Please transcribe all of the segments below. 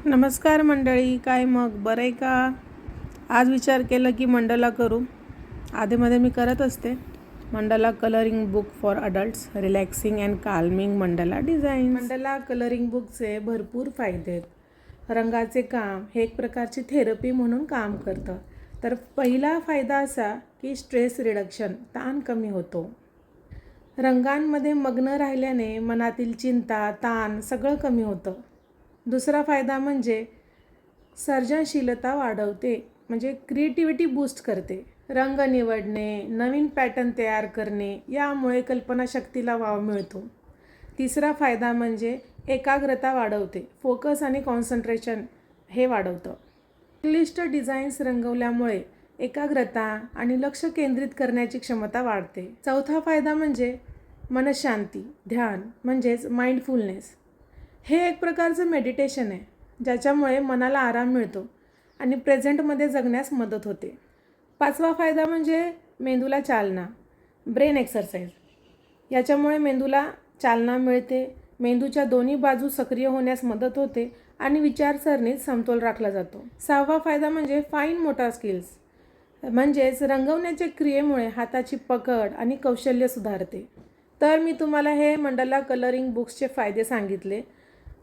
नमस्कार मंडळी, काय मग बरं आहे का? आज विचार केला की मंडला करू. आधीमध्ये मी करत असते mandala colouring book for adults, relaxing and calming mandala design. Mandala colouring बुकचे भरपूर फायदे आहेत. रंगाचे काम हे एक प्रकारची थेरपी म्हणून काम करतं. तर पहिला फायदा असा की स्ट्रेस रिडक्शन, ताण कमी होतो. रंगांमध्ये मग्न राहिल्याने मनातील चिंता, ताण सगळं कमी होतं. दुसरा फायदा म्हणजे सर्जनशीलता वाढवते, म्हणजे क्रिएटिव्हिटी बूस्ट करते. रंग निवडणे, नवीन पॅटर्न तयार करणे यामुळे कल्पनाशक्तीला वाव मिळतो. तिसरा फायदा म्हणजे एकाग्रता वाढवते, फोकस आणि कॉन्सन्ट्रेशन हे वाढवतं. क्लिष्ट डिझाईन्स रंगवल्यामुळे एकाग्रता आणि लक्ष केंद्रित करण्याची क्षमता वाढते. चौथा फायदा म्हणजे मनशांती, ध्यान म्हणजेच माइंडफुलनेस. हे एक प्रकारचं मेडिटेशन आहे, ज्याच्यामुळे मनाला आराम मिळतो आणि प्रेझेंटमध्ये जगण्यास मदत होते. पाचवा फायदा म्हणजे मेंदूला चालना, ब्रेन एक्सरसाइज. याच्यामुळे मेंदूला चालना मिळते, मेंदूच्या दोन्ही बाजू सक्रिय होण्यास मदत होते आणि विचारसरणीत समतोल राखला जातो. सहावा फायदा म्हणजे फाईन मोटार स्किल्स, म्हणजेच रंगवण्याच्या क्रियेमुळे हाताची पकड आणि कौशल्य सुधारते. तर मी तुम्हाला हे मंडला कलरिंग बुक्सचे फायदे सांगितले.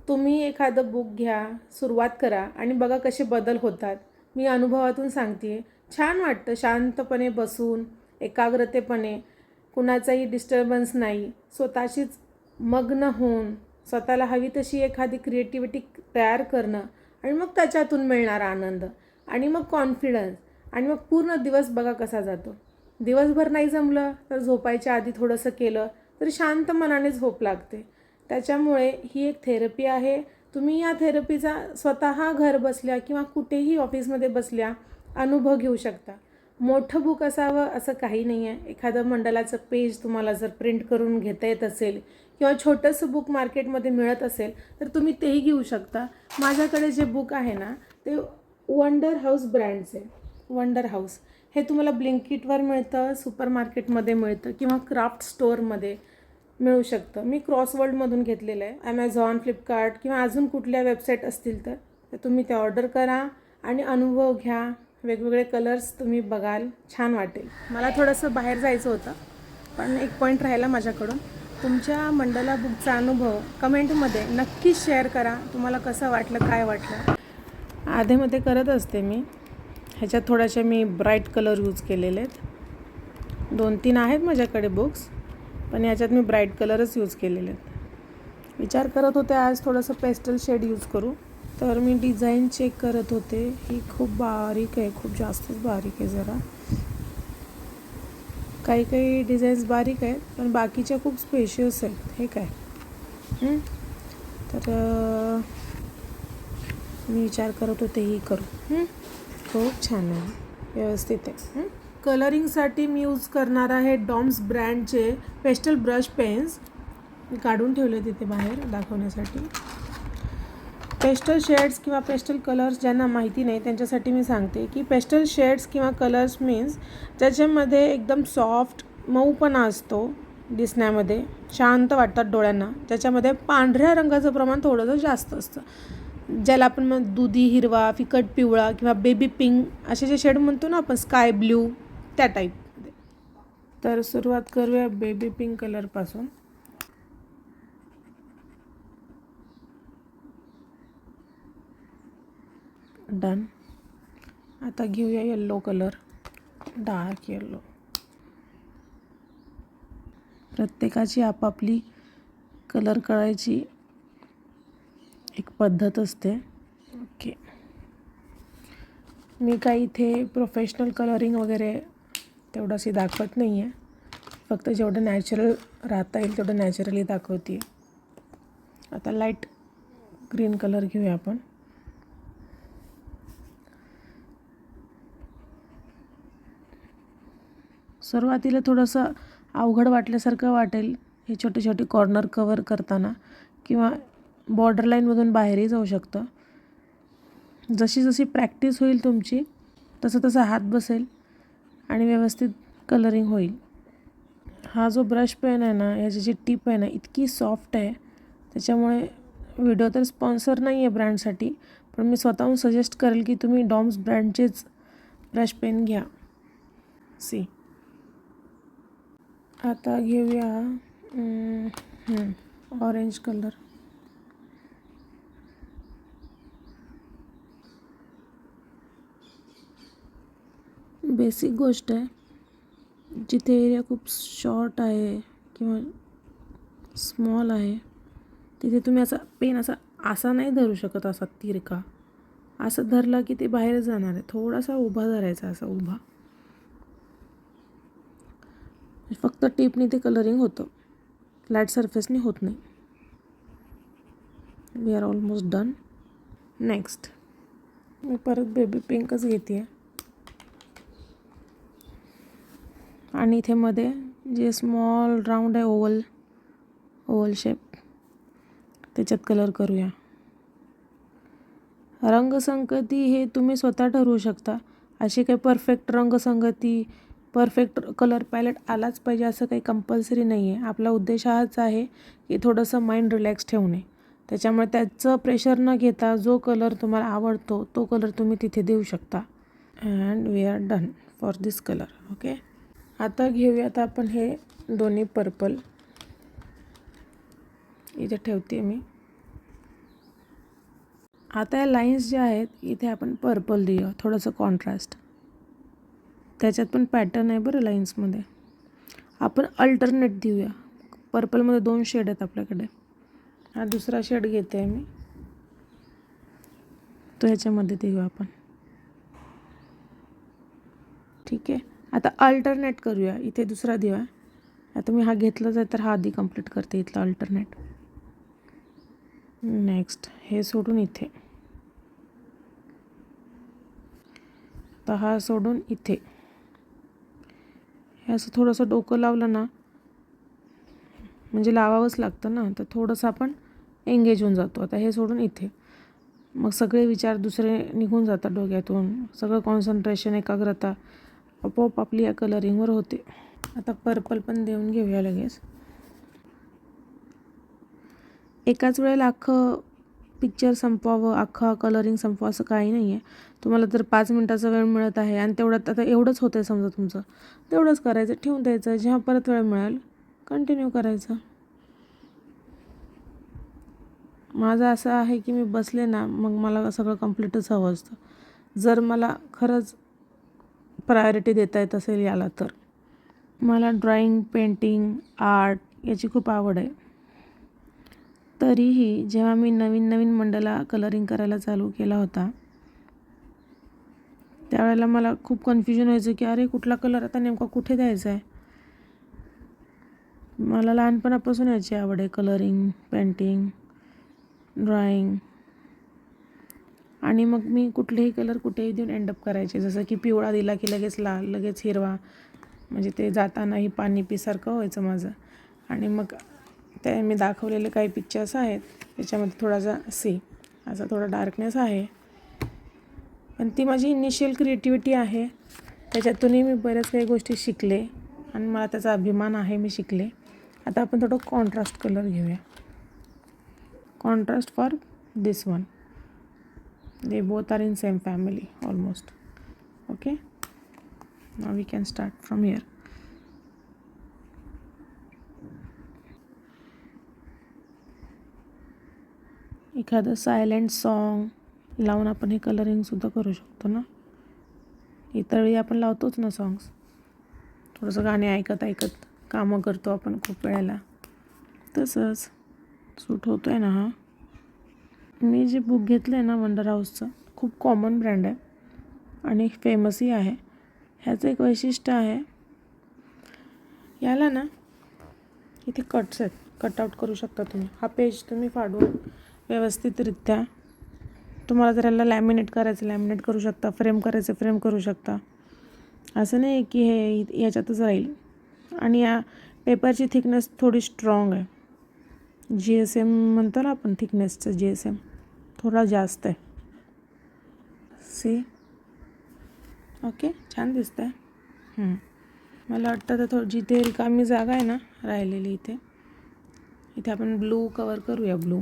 तुम्ही एखादं बुक घ्या, सुरुवात करा आणि बघा कसे बदल होतात. मी अनुभवातून सांगते. छान वाटतं शांतपणे बसून, एकाग्रतेपणे, कुणाचाही डिस्टर्बन्स नाही, स्वतःशीच मग्न होऊन स्वतःला हवी तशी एखादी क्रिएटिव्हिटी तयार करणं आणि मग त्याच्यातून मिळणारा आनंद आणि मग कॉन्फिडन्स आणि मग पूर्ण दिवस बघा कसा जातो. दिवसभर नाही जमलं तर झोपायच्या आधी थोडंसं केलं तर शांत मनाने झोप लागते. त्याच्यामुळे ही एक थेरपी आहे. तुम्ही या थेरपीचा स्वतः घर बसल्या किंवा कुठेही ऑफिसमध्ये बसल्या अनुभव घेऊ शकता. मोठं बुक असावं असं काही नाही आहे. एखादं मंडलाचं पेज तुम्हाला जर प्रिंट करून घेता येत असेल किंवा छोटंसं बुक मार्केटमध्ये मिळत असेल तर तुम्ही तेही घेऊ शकता. माझ्याकडे जे बुक आहे ना ते वंडर हाऊस ब्रँडचे. वंडर हाऊस हे तुम्हाला ब्लिंकिटवर मिळतं, सुपर मार्केटमध्ये मिळतं किंवा क्राफ्ट स्टोअरमध्ये मिळू शकतं. मी क्रॉसवर्ल्डमधून घेतलेलं आहे. ॲमेझॉन, फ्लिपकार्ट किंवा अजून कुठल्या वेबसाईट असतील तर तुम्ही ते ऑर्डर करा आणि अनुभव घ्या. वेगवेगळे कलर्स तुम्ही बघाल, छान वाटेल. मला थोडंसं बाहेर जायचं होतं, पण एक पॉईंट राहिला माझ्याकडून. तुमच्या मंडला बुकचा अनुभव कमेंटमध्ये नक्कीच शेअर करा. तुम्हाला कसं वाटलं, काय वाटलं. आधेमध्ये करत असते मी. ह्याच्यात थोड्याशा मी ब्राईट कलर यूज केलेले आहेत. 2-3 आहेत माझ्याकडे बुक्स, पण याच्यात मी ब्राईट कलरच यूज केलेले आहेत. विचार करत होते आज थोडंसं पेस्टल शेड यूज करू. तर मी डिझाईन चेक करत होते. ही खूप बारीक आहे, खूप जास्तच बारीक आहे जरा. काही काही डिझाईन्स बारीक आहेत पण बाकीच्या खूप स्पेशियस आहेत. हे काय तर मी विचार करत होते ही करू. खूप छान आहे, व्यवस्थित आहे. कलरिंगसाठी मी यूज करणार आहे डॉम्स ब्रँडचे पेस्टल ब्रश पेन्स. मी काढून ठेवले तिथे बाहेर दाखवण्यासाठी. पेस्टल शेड्स किंवा पेस्टल कलर्स ज्यांना माहिती नाही त्यांच्यासाठी मी सांगते की पेस्टल शेड्स किंवा कलर्स मीन्स ज्याच्यामध्ये एकदम सॉफ्ट मऊपणा असतो, दिसण्यामध्ये शांत वाटतात डोळ्यांना, ज्याच्यामध्ये पांढऱ्या रंगाचं प्रमाण थोडंसं जास्त असतं, ज्याला आपण मग दुधी हिरवा, फिकट पिवळा किंवा बेबी पिंक असे जे शेड म्हणतो ना आपण, स्काय ब्ल्यू, त्या टाईपमध्ये. तर सुरुवात करूया बेबी पिंक कलरपासून. डन. आता घेऊया येल्लो कलर, डार्क येल्लो. प्रत्येकाची आपापली कलर करायची एक पद्धत असते. ओके, मी काही इथे प्रोफेशनल कलरिंग वगैरे तेवढंशी दाखवत नाही आहे. फक्त जेवढं नॅचरल राहता येईल तेवढं नॅचरली दाखवते. आता लाईट ग्रीन कलर घेऊया आपण. सुरुवातीला थोडंसं अवघड वाटल्यासारखं वाटेल हे छोटे छोटे कॉर्नर कवर करताना किंवा बॉर्डरलाईनमधून बाहेरही जाऊ शकतं. जशी जशी प्रॅक्टिस होईल तुमची तसं तसा हात बसेल आणि व्यवस्थित कलरिंग होईल. हा जो ब्रश पेन आहे ना, याची जी टीप आहे ना, इतकी सॉफ्ट आहे. त्याच्यामुळे व्हिडिओ तर स्पॉन्सर नाही आहे ब्रँडसाठी, पण मी स्वतःहून सजेस्ट करेल की तुम्ही डॉम्स ब्रँडचेच ब्रश पेन घ्या. सी, आता घेऊया ऑरेंज कलर. बेसिक गोष्ट आहे, जिथे एरिया खूप शॉर्ट आहे किंवा स्मॉल आहे तिथे तुम्ही असा पेन असा नाही धरू शकत, असा तिरका. असं धरला की ते बाहेर जाणार आहे. थोडासा उभा धरायचा, असा उभा. फक्त टिपने ते कलरिंग होतं, फ्लॅट सरफेसनी होत नाही. We are almost done. Next मी परत बेबी पिंकच घेते आणि इथे मध्ये जे स्मॉल राऊंड आहे ओवल शेप, त्याच्यात कलर करूया. रंगसंगती हे तुम्ही स्वतः ठरवू शकता. अशी काही परफेक्ट रंगसंगती, परफेक्ट कलर पॅलेट आलाच पाहिजे असं काही कंपल्सरी नाही आहे. आपला उद्देश हाच आहे की थोडंसं माइंड रिलॅक्स ठेवणे. त्याच्यामुळे त्याचं प्रेशर न घेता जो कलर तुम्हाला आवडतो तो कलर तुम्ही तिथे देऊ शकता. And we are done for this colour. Okay, आता घेऊयात आपण हे दोन्ही पर्पल. इथे ठेवते मी. आता या लाईन्स ज्या आहेत इथे आपण पर्पल देऊया, थोडंसं कॉन्ट्रास्ट. त्याच्यात पण पॅटर्न आहे बरं लाईन्समध्ये. आपण अल्टरनेट देऊया. पर्पलमध्ये 2 शेड आहेत आपल्याकडे. हा दुसरा शेड घेते मी, तो ह्याच्यामध्ये देऊया आपण. ठीक आहे, आता अल्टरनेट करूया. इथे दुसरा देऊया. आता मी हा घेतलाच आहे तर हा आधी कंप्लीट करते इथला अल्टरनेट. नेक्स्ट हे सोडून इथे, तर हा सोडून इथे. हे असं थोडंसं डोकं लावलं ना, म्हणजे लावावंच लागतं ना, तर थोडंसं आपण एंगेज होऊन जातो. आता हे सोडून इथे, मग सगळे विचार दुसरे निघून जातात डोक्यातून. सगळं कॉन्सन्ट्रेशन, एकाग्रता आपोआप आपली या कलरिंगवर होते. आता पर्पल पण देऊन घेऊया लगेच. एकाच वेळेला अख्खं पिक्चर संपवावं, अख्खा कलरिंग संपवावं असं काही नाही आहे. तुम्हाला जर 5 मिनटाचा वेळ मिळत आहे आणि तेवढ्यात आता एवढंच होतं आहे समजा तुमचं, तेवढंच करायचं, ठेवून द्यायचं. जेव्हा परत वेळ मिळेल कंटिन्यू करायचं. माझं असं आहे की मी बसले ना, मग मला सगळं कंप्लीटच हवं असतं. जर मला खरंच प्रायोरिटी देता येत असेल याला, तर मला ड्रॉइंग, पेंटिंग, आर्ट याची खूप आवड आहे. तरीही जेव्हा मी नवीन मंडला कलरिंग करायला चालू केला होता त्यावेळेला मला खूप कन्फ्युजन व्हायचं की अरे कुठला कलर आता नेमका कुठे द्यायचा आहे. मला लहानपणापासून याची आवड आहे, कलरिंग, पेंटिंग, ड्रॉइंग. आणि मग मी कुठलेही कलर कुठेही देऊन एंडअप करायचे. जसं की पिवळा दिला की लगेच लाल, लगेच हिरवा, म्हणजे ते जातानाही पाणी पिसारखं व्हायचं माझं. आणि मग ते मी दाखवलेले काही पिक्चर्स आहेत त्याच्यामध्ये थोडासा असा थोडा डार्कनेस आहे, पण ती माझी इनिशियल क्रिएटिव्हिटी आहे. त्याच्यातूनही मी बऱ्याच काही गोष्टी शिकले आणि मला त्याचा अभिमान आहे, मी शिकले. आता आपण थोडं कॉन्ट्रास्ट कलर घेऊया. Contrast for this one. They both are in same family almost. Okay, now we can start from here. एखादं सायलेंट सॉन्ग लावून आपण हे कलरिंग सुद्धा करू शकतो ना. इतर वेळी आपण लावतोच ना सॉंग्स. थोडंसं गाणे ऐकत कामं करतो आपण खूप वेळेला, तसंच सूट होतो आहे ना हा. मी जे बुक घेतलं आहे ना वंडर हाऊसचं, खूप कॉमन ब्रँड आहे आणि फेमसही आहे. ह्याचं एक वैशिष्ट्य आहे, याला ना इथे कट्स आहेत, कटआउट करू शकता तुम्ही. हा पेज तुम्ही फाडून व्यवस्थितरित्या, तुम्हाला जर याला लॅमिनेट करायचं लॅमिनेट करू शकता, फ्रेम करायचं फ्रेम करू शकता. असं नाही की हे याच्यातच राहील. आणि या पेपरची थिकनेस थोडी स्ट्रॉंग आहे. GSM म्हणतो ना आपण, थिकनेसचं GSM थोडा जास्त आहे. सी, ओके, छान दिसतं आहे. मला वाटतं तर जिथे रिकामी जागा आहे ना राहिलेली, इथे आपण ब्लू कवर करूया. ब्लू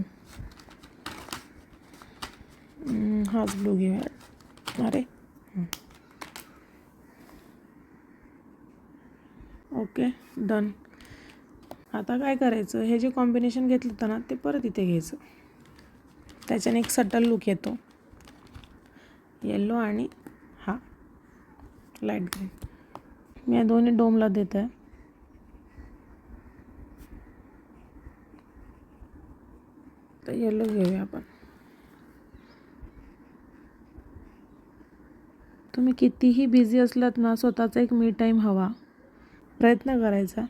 हाच ब्लू घेऊया. अरे ओके डन. आता काय करायचं, हे जे कॉम्बिनेशन घेतलं होतं ना ते परत इथे घ्यायचं. त्याच्याने एक सटल लुक येतो. येल्लो आणि हा लाईट ग्रीन. मी या दोन्ही डोमला देत आहे. तर येल्लो घेऊया आपण. तुम्ही कितीही बिझी असलात ना, स्वतःचा एक मी टाईम हवा. प्रयत्न करायचा,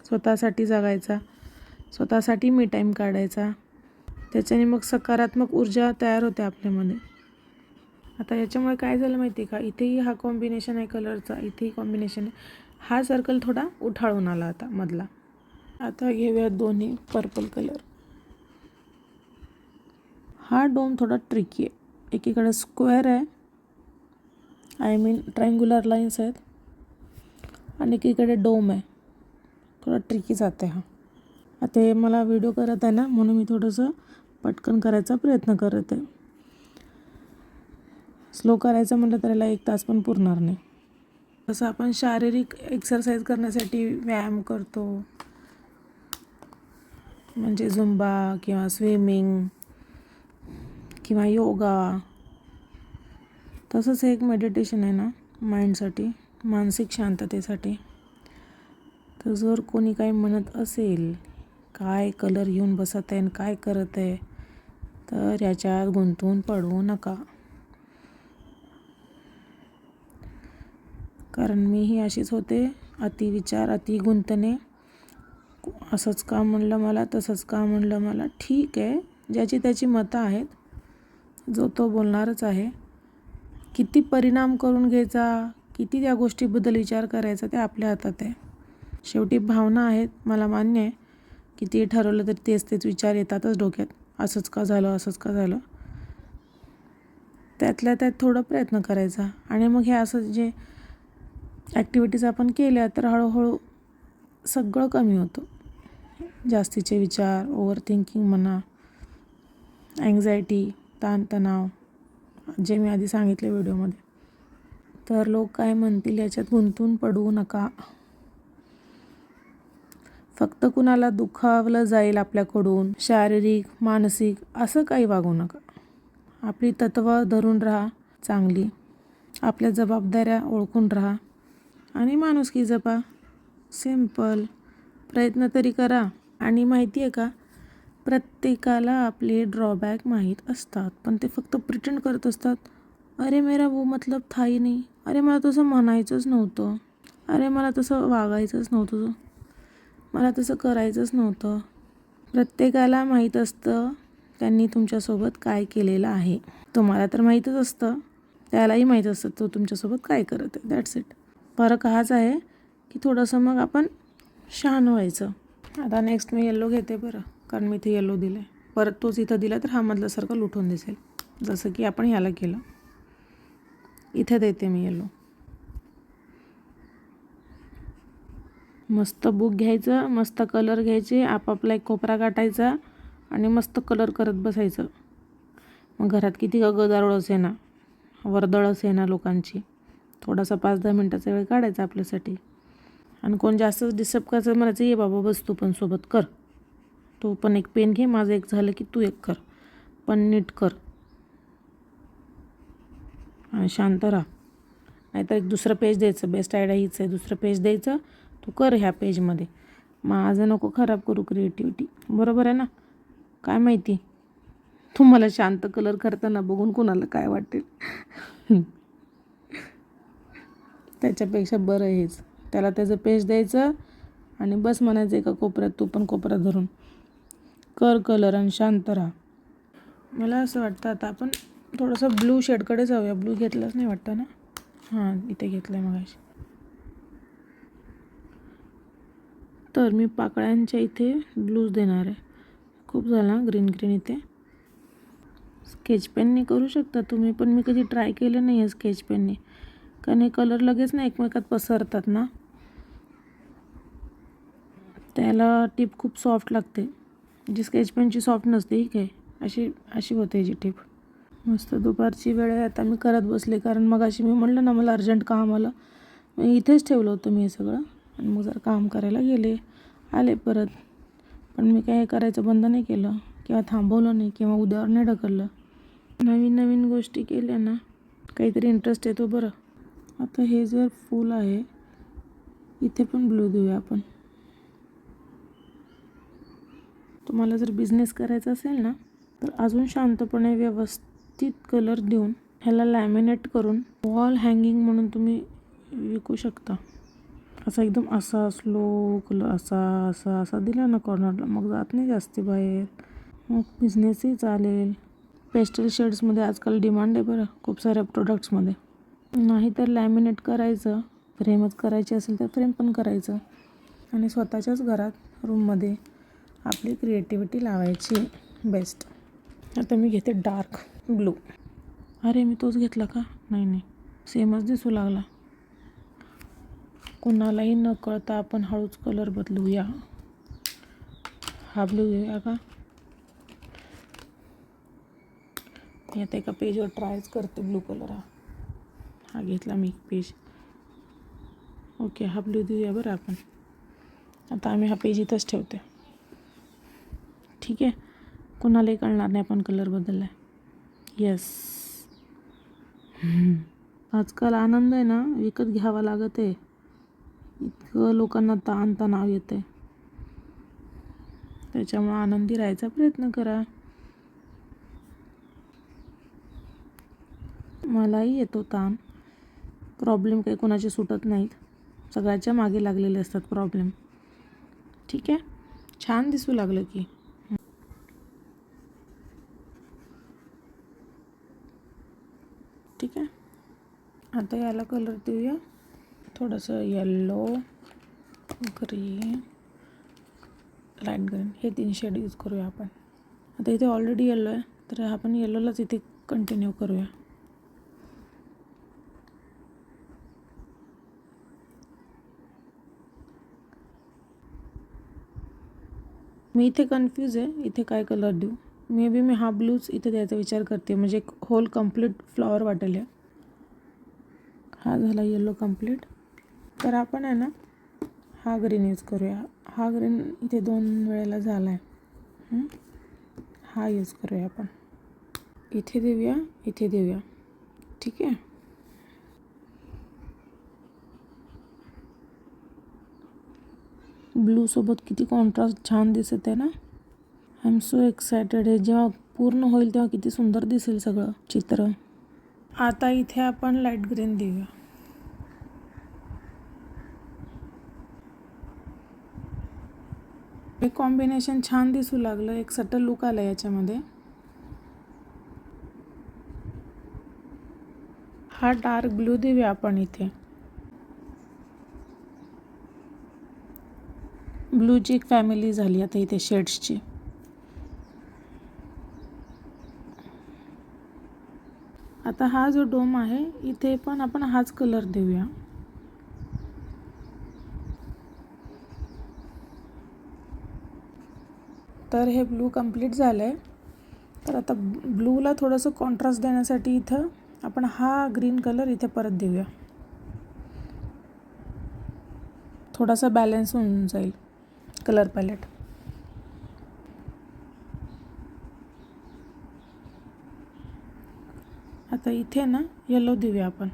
स्वतःसाठी जगायचा, स्वतःसाठी मी टाईम काढायचा. त्याच्याने मग सकारात्मक ऊर्जा तयार होते आपल्यामध्ये. आता याच्यामुळे काय झालं माहिती आहे का, इथेही हा कॉम्बिनेशन आहे कलरचा, इथेही कॉम्बिनेशन आहे. हा सर्कल थोडा उठाळून आला आता मधला. आता घेऊया दोन्ही पर्पल कलर. हा डोम थोडा ट्रिकी आहे. एकीकडे स्क्वेअर आहे, आय मीन ट्रायंग्युलर लाईन्स आहेत, आणि एकीकडे डोम आहे. थोडा ट्रिकी जाते हा. आता हे मला व्हिडिओ करत आहे ना, म्हणून मी थोडंसं पटकन करायचा प्रयत्न करत आहे. स्लो करायचं म्हटलं तर याला 1 तास पण पुरणार नाही. तसं आपण शारीरिक एक्सरसाइज करण्यासाठी व्यायाम करतो, म्हणजे झुंबा किंवा स्विमिंग किंवा योगा. तसंच हे एक मेडिटेशन आहे ना माइंडसाठी, मानसिक शांततेसाठी. तर जर कोणी काही म्हणत असेल, काय कलर घेऊन बसत आहे आणि काय करत आहे, तर याच्यात गुंतून पडू नका. कारण मीही अशीच होते. अतिविचार, अति गुंतणे. असंच का म्हणलं मला, तसंच का म्हणलं मला. ठीक आहे, ज्याची त्याची मतं आहेत, जो तो बोलणारच आहे. किती परिणाम करून घ्यायचा, किती त्या गोष्टीबद्दल विचार करायचा, ते आपल्या हातात आहे. शेवटी भावना आहेत, मला मान्य आहे. किती ठरवलं तरी तेच विचार येतातच डोक्यात. असंच का झालं, असंच का झालं. त्यातल्या त्यात थोडं प्रयत्न करायचा, आणि मग हे असं जे ॲक्टिव्हिटीज आपण केल्या तर हळूहळू सगळं कमी होतं. जास्तीचे विचार, ओव्हर थिंकिंग म्हणा, अँक्झायटी, ताणतणाव, जे मी आधी सांगितले व्हिडिओमध्ये. तर लोक काय म्हणतील याच्यात गुंतून पडू नका. फक्त कुणाला दुखावलं जाईल आपल्याकडून, शारीरिक, मानसिक, असं काही वागू नका. आपली तत्त्व धरून राहा चांगली, आपल्या जबाबदाऱ्या ओळखून राहा, आणि माणुसकी जपा. सिम्पल. प्रयत्न तरी करा. आणि माहिती आहे का, प्रत्येकाला आपले ड्रॉबॅक माहीत असतात, पण ते फक्त प्रिटेंड करत असतात. अरे मेरा वो मतलब था ही नहीं. अरे मला तसं म्हणायचंच नव्हतं. अरे मला तसं वागायचंच नव्हतं. मला तसं करायचंच नव्हतं. प्रत्येकाला माहीत असतं त्यांनी तुमच्यासोबत काय केलेलं आहे. तुम्हाला तर माहीतच असतं, त्यालाही माहीत असतं तो तुमच्यासोबत काय करत आहे. That's it. फरक हाच आहे की थोडंसं मग आपण शहाणं व्हायचं. आता नेक्स्ट मी येल्लो घेते बरं, कारण मी इथे येल्लो दिलं आहे. परत तोच इथं दिला तर हा मधला सर्कल उठून दिसेल, जसं की आपण ह्याला केलं. इथे देते मी येल्लो. मस्त बुक घ्यायचं, मस्त कलर घ्यायचे, आपापला एक कोपरा काटायचा आणि मस्त कलर करत बसायचं. मग घरात किती गदारोळ असे ना, वर्दळ असे ना लोकांची, थोडासा 5-10 मिनटाचा वेळ काढायचा आपल्यासाठी. आणि कोण जास्तच डिस्टर्ब करायचं, म्हणायचं ये बाबा बस तू पण सोबत कर, तू पण एक पेन घे, माझं एक झालं की तू एक कर, पण नीट कर आणि शांत राहा. नाहीतर एक दुसरं पेज द्यायचं. बेस्ट आयडिया हीच आहे, दुसरं पेज द्यायचं, तू कर ह्या पेजमध्ये, माझं नको खराब करू क्रिएटिव्हिटी. बरोबर आहे ना. काय माहिती तुम्हाला शांत कलर करताना बघून कोणाला काय वाटेल. त्याच्यापेक्षा बरं हेच. त्याला त्याचं पेज द्यायचं आणि बस म्हणायचं एका कोपऱ्यात, तू पण कोपऱ्यात धरून कर कलर आणि शांत राहा. मला असं वाटतं आता आपण थोडंसं ब्लू शेडकडे जाऊया. ब्लू घेतलंच नाही वाटतं ना. हां, इथे घेतलं आहे मगाशी. तर मी पाकळ्यांच्या इथे ब्लूज देणार आहे. खूप झाला ग्रीन ग्रीन इथे. स्केच पेनने करू शकता तुम्ही, पण मी कधी ट्राय केलं नाही आहे स्केच पेनने, कारण हे कलर लगेच ना एकमेकात पसरतात ना, त्याला टीप खूप सॉफ्ट लागते. जी स्केच पेनची सॉफ्ट नसते ही काय अशी अशी होते जी टीप. मस्त दुपारची वेळ आहे. आता मी करत बसले, कारण मगाशी मी म्हटलं ना मला अर्जंट काम आलं. मी इथेच ठेवलं होतं मी हे सगळं आणि मग जर काम करायला गेले, आले परत. पण मी काय करायचं बंद नाही केलं किंवा थांबवलं नाही किंवा उद्यावर नाही ढकललं. नवीन नवीन गोष्टी केल्या ना काहीतरी इंटरेस्ट येतो बरं. आता हे जर फूल आहे, इथे पण ब्लू देऊया आपण. तुम्हाला जर बिझनेस करायचा असेल ना तर अजून शांतपणे व्यवस्थित कलर देऊन ह्याला लॅमिनेट करून वॉल हँगिंग म्हणून तुम्ही विकू शकता. असा एकदम असा स्लो कलर असा असा असा दिला ना कॉर्नरला, मग जात नाही जास्ती बाहेर, मग बिझनेसही चालेल. पेस्टल शेड्समध्ये आजकाल डिमांड आहे बरं खूप साऱ्या प्रोडक्ट्समध्ये. नाही तर लॅमिनेट करायचं, फ्रेमच करायची असेल तर फ्रेम पण करायचं आणि स्वतःच्याच घरात रूममध्ये आपली क्रिएटिव्हिटी लावायची. बेस्ट. आता मी घेते डार्क ब्लू. अरे मी तोच घेतला का? नाही, सेमच दिसू लागला. कुणालाही न कळता आपण हळूच कलर बदलूया. हा ब्लू घेऊया का? मी आता एका पेजवर ट्रायच करते ब्लू कलर. हा घेतला मी पेज. ओके, हा ब्लू देऊया बरं आपण. आता आम्ही हा पेज इथंच ठेवते. ठीक आहे, कुणालाही कळणार नाही आपण कलर बदलला आहे. येस. आजकाल आनंद आहे ना विकत घ्यावा लागत आहे. इतकं लोकांना तणाव येतं आहे. त्याच्यामुळे आनंदी राहायचा प्रयत्न करा. मलाही येतो ताण. प्रॉब्लेम काही कोणाचे सुटत नाहीत, सगळ्याच्या मागे लागलेले असतात प्रॉब्लेम. ठीक आहे, छान दिसू लागलं की. ठीक आहे, आता याला कलर देऊया थोडंसं येल्लो, ग्रीन, लाईट ग्रीन. हे 3 शेड यूज करूया आपण. आता इथे ऑलरेडी येल्लो आहे तर आपण येल्लोलाच इथे कंटिन्यू करूया. मी इथे कन्फ्यूज आहे, इथे काय कलर देऊ. मे बी मी हा ब्लूच इथे द्यायचा विचार करते, म्हणजे एक होल कम्प्लीट फ्लॉवर वाटेल. हा झाला येलो कम्प्लीट. तर आपण आहे ना हा ग्रीन यूज करूया. हा ग्रीन इथे 2 वेळेला झाला आहे. हा यूज करूया आपण. इथे देऊया, इथे देऊया. ठीक आहे. ब्लूसोबत किती कॉन्ट्रास्ट छान दिसत आहे ना. I am so excited. हे जेव्हा पूर्ण होईल तेव्हा किती सुंदर दिसेल सगळं चित्र. आता इथे आपण लाईट ग्रीन देऊया. हे कॉम्बिनेशन छान दिसू लागलं. एक सटल लुक आला याच्यामध्ये. हा डार्क ब्लू देऊया आपण इथे. ब्लूची एक फॅमिली झाली आता इथे शेड्सची. आता हा जो डोम आहे इथे पण आपण हाच कलर देऊया. तर हे ब्लू कंप्लीट झालं आहे. तर आता ब्लूला थोडंसं कॉन्ट्रास्ट देण्यासाठी इथं आपण हा ग्रीन कलर इथे परत देऊया. थोडासा बॅलन्स होऊन जाईल कलर पॅलेट. आता इथे ना येलो देऊया आपण.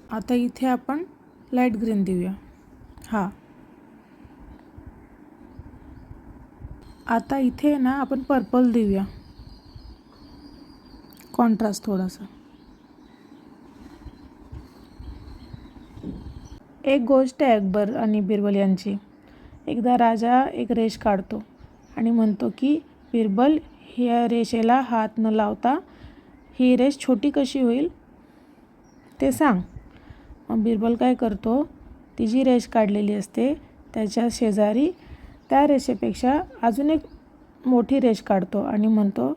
आता इथे आपण लाईट ग्रीन देऊया. हा आता इथे ना आपण पर्पल देऊया, कॉन्ट्रास्ट थोडासा. एक गोष्ट आहे अकबर आणि बिरबल यांची. एकदा राजा एक रेष काढतो आणि म्हणतो की बिरबल, ह्या रेषेला हात न लावता ही रेष छोटी कशी होईल ते सांग. मग बिरबल काय करतो, ती जी रेष काढलेली असते त्याच्या शेजारी त्या रेषेपेक्षा अजून एक मोठी रेष काढतो आणि म्हणतो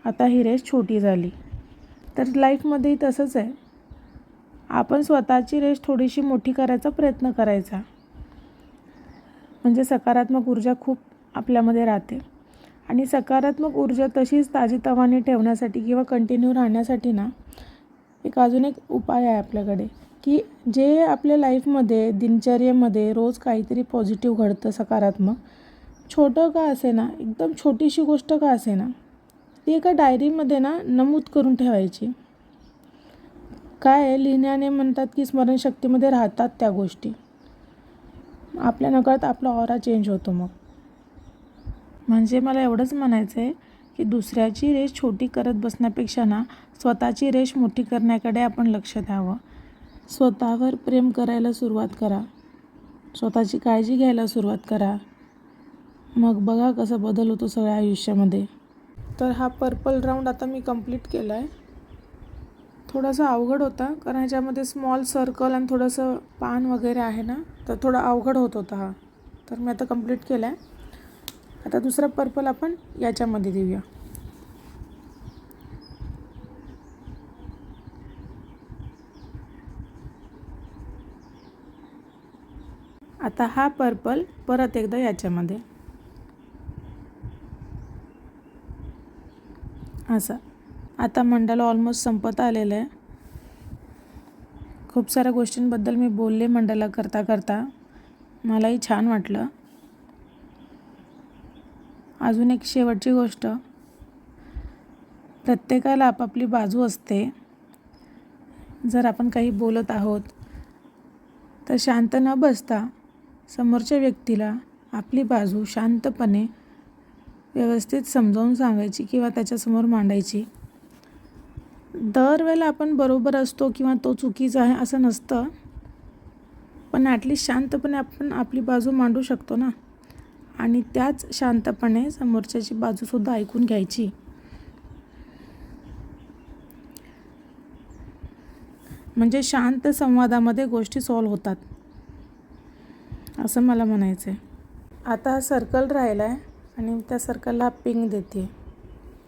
आता ही रेष छोटी झाली. तर लाईफमध्येही तसंच आहे. आपण स्वतःची रेष थोडीशी मोठी करायचा प्रयत्न करायचा, म्हणजे सकारात्मक ऊर्जा खूप आपल्यामध्ये राहते. आणि सकारात्मक ऊर्जा तशीच ताजीतवानी ठेवण्यासाठी किंवा कंटिन्यू राहण्यासाठी ना, अजून एक उपाय आहे आपल्याकडे, की जे आपल्या लाईफमध्ये दिनचर्येमध्ये रोज काहीतरी पॉझिटिव्ह घडतं, सकारात्मक, छोटं का असेना, एकदम छोटीशी गोष्ट का असेना, ती एका डायरीमध्ये ना नमूद करून ठेवायची. काय लिहिण्याने म्हणतात की स्मरणशक्तीमध्ये राहतात त्या गोष्टी. आपल्या नकळत आपला ऑरा चेंज होतो. मग म्हणजे मला एवढंच म्हणायचं आहे की दुसऱ्याची रेष छोटी करत बसण्यापेक्षा ना, स्वतःची रेष मोठी करण्याकडे आपण लक्ष द्यावं. स्वतःवर प्रेम करायला सुरुवात करा, स्वतःची काळजी घ्यायला सुरुवात करा. मग बघा कसा बदल होतो सगळ्या आयुष्यामध्ये. तर हा पर्पल राऊंड आता मी कंप्लीट केला आहे. थोडासा अवघड होता, कारण ह्याच्यामध्ये स्मॉल सर्कल आणि थोडंसं पान वगैरे आहे ना, तर थोडा अवघड होत होता हा. तर मी आता कंप्लीट केला आहे. आता दुसरा पर्पल आपण याच्यामध्ये देऊया. आता हा पर्पल परत एकदा याच्यामध्ये असं. आता मंडाला ऑलमोस्ट संपत आलेलं आहे. खूप साऱ्या गोष्टींबद्दल मी बोलले मंडाला करता करता, मलाही छान वाटलं. अजून एक शेवटची गोष्ट, प्रत्येकाला आपापली बाजू असते. जर आपण काही बोलत आहोत तर शांत न बसता समोरच्या व्यक्तीला आपली बाजू शांतपणे व्यवस्थित समजावून सांगायची किंवा त्याच्यासमोर मांडायची. दरवेळेला आपण बरोबर असतो किंवा तो चुकीचा आहे असं नसतं, पण ॲटलिस्ट शांतपणे आपण आपली बाजू मांडू शकतो ना. आणि त्याच शांतपणे समोरच्याची बाजूसुद्धा ऐकून घ्यायची. म्हणजे शांत संवादामध्ये गोष्टी सॉल्व्ह होतात, असं मला म्हणायचं आहे. आता हा सर्कल राहिला आहे आणि त्या सर्कलला पिंक देते.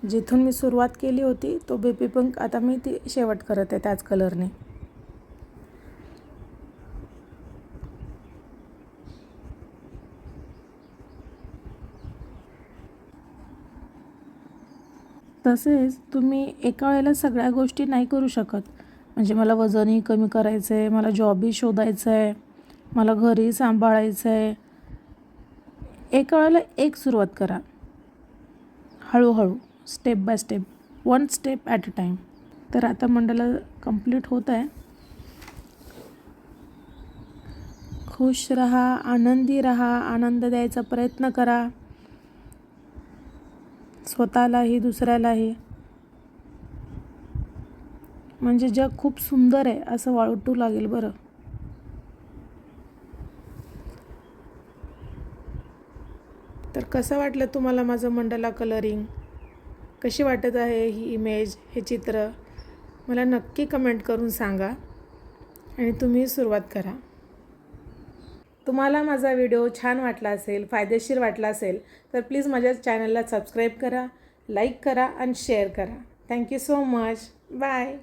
जिथून मी सुरुवात केली होती तो बेबी पिंक आता मी ती शेवट करत आहे त्याच कलरने. तसेच तुम्ही एका वेळेला सगळ्या गोष्टी नाही करू शकत. म्हणजे मला वजनही कमी करायचं आहे, मला जॉबही शोधायचं आहे, मला घरही सांभाळायचं आहे. एका वेळेला एक सुरुवात करा, हळूहळू, step by step, one step at a time. तर आता मंडला कंप्लीट होत आहे. खुश रहा, आनंदी रहा, आनंद द्यायचा प्रयत्न करा, स्वतःलाही दुसऱ्यालाही. म्हणजे जग खूप सुंदर आहे असं वाटू लागेल बरं. तर कसं वाटलं तुम्हाला माझं मंडला कलरिंग? कशी वाटत आहे ही इमेज, हे चित्र? मला नक्की कमेंट करून सांगा आणि तुम्ही सुरुवात करा. तुम्हाला माझा व्हिडिओ छान वाटला असेल, फायदेशीर वाटला असेल तर प्लीज माझ्या चॅनलला सबस्क्राईब करा, लाईक करा आणि शेअर करा. Thank you so much. बाय.